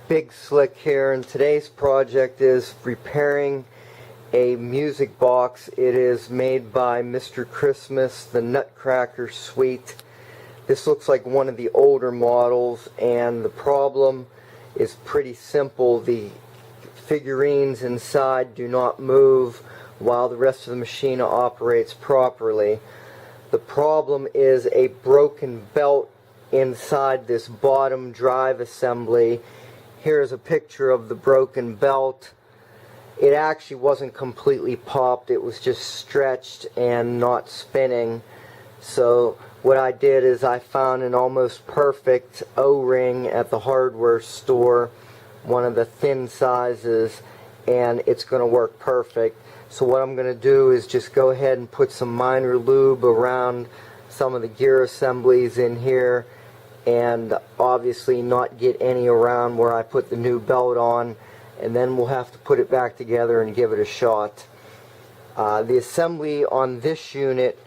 BIGSLICK here, and today's project is repairing a music box. It is made by Mr. Christmas, the Nutcracker Suite. This looks like one of the older models, and the problem is pretty simple. The figurines inside do not move while the rest of the machine operates properly. The problem is a broken belt inside this bottom drive assembly. Here's a picture of the broken belt. It actually wasn't completely popped, it was just stretched and not spinning. So what I did is I found an almost perfect O-ring at the hardware store, one of the thin sizes, and it's going to work perfect. So what I'm going to do is just go ahead and put some minor lube around some of the gear assemblies in here, and obviously not get any around where I put the new belt on, and then we'll have to put it back together and give it a shot. The assembly on this unit,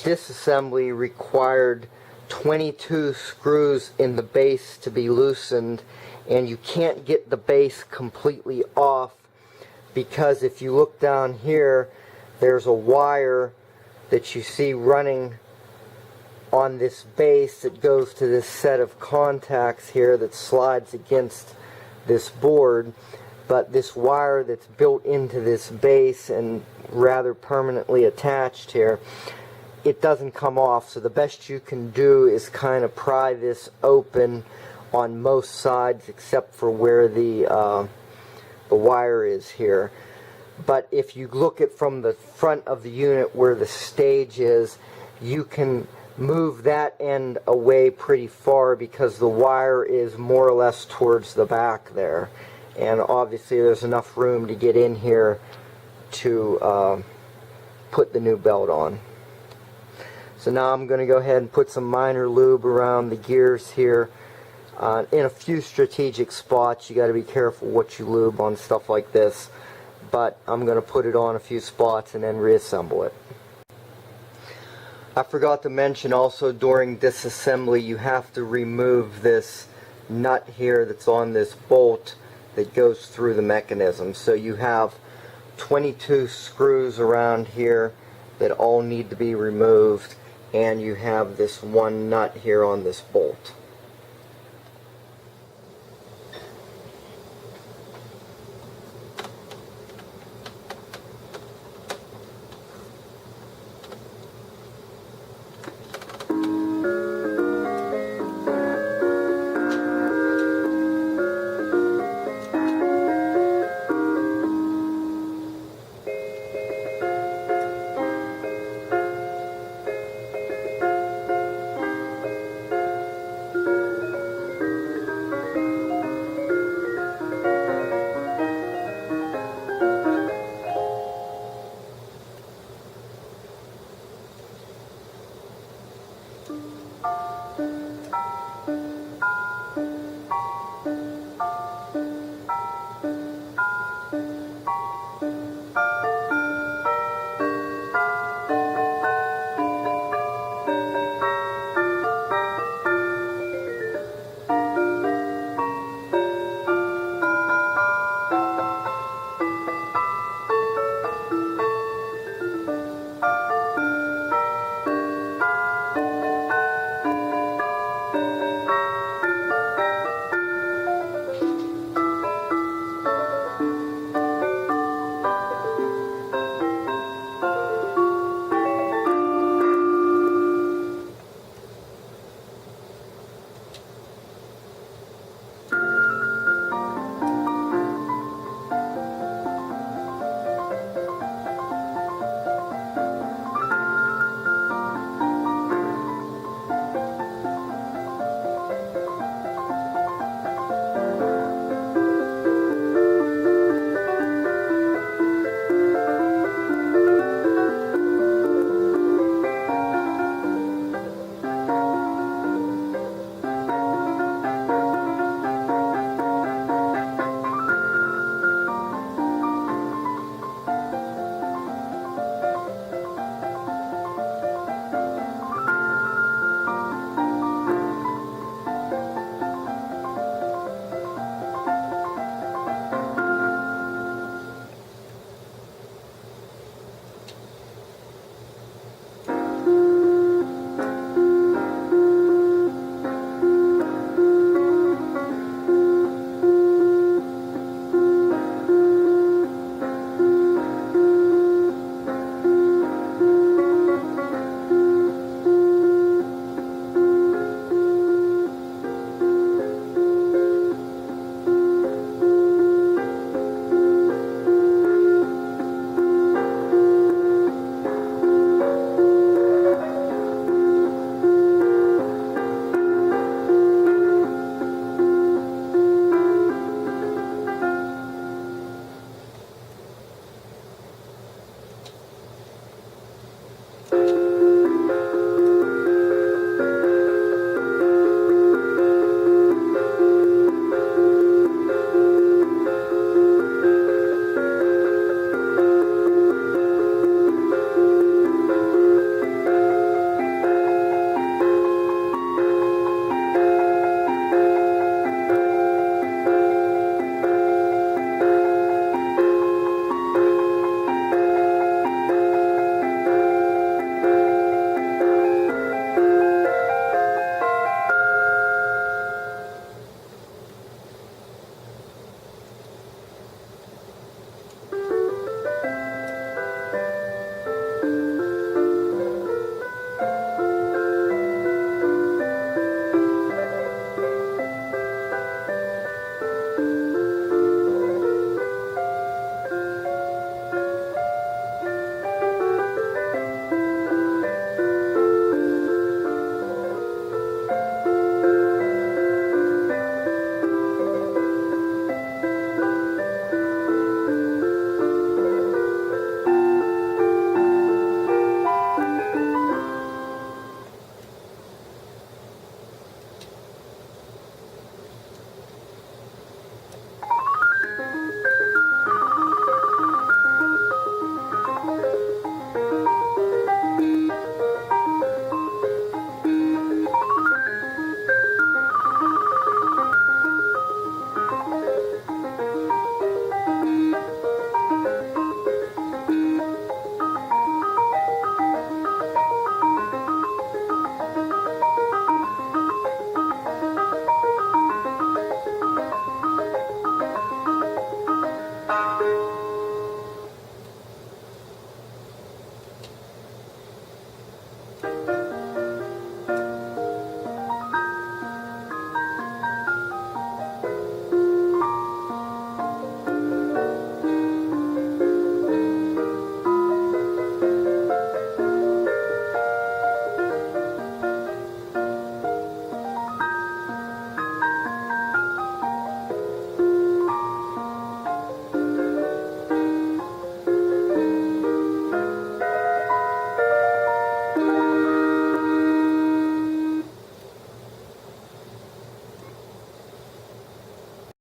this assembly required 22 screws in the base to be loosened, and you can't get the base completely off because if you look down here, there's a wire that you see running on this base that goes to this set of contacts here that slides against this board. But this wire that's built into this base and rather permanently attached here, it doesn't come off. So the best you can do is kind of pry this open on most sides except for where the wire is here. But if you look at from the front of the unit where the stage is, you can move that end away pretty far because the wire is more or less towards the back there, and obviously there's enough room to get in here to put the new belt on. So now I'm going to go ahead and put some minor lube around the gears here in a few strategic spots. You got to be careful what you lube on stuff like this, but I'm going to put it on a few spots and then reassemble it. I forgot to mention also, during disassembly you have to remove this nut here that's on this bolt that goes through the mechanism. So you have 22 screws around here that all need to be removed, and you have this one nut here on this bolt.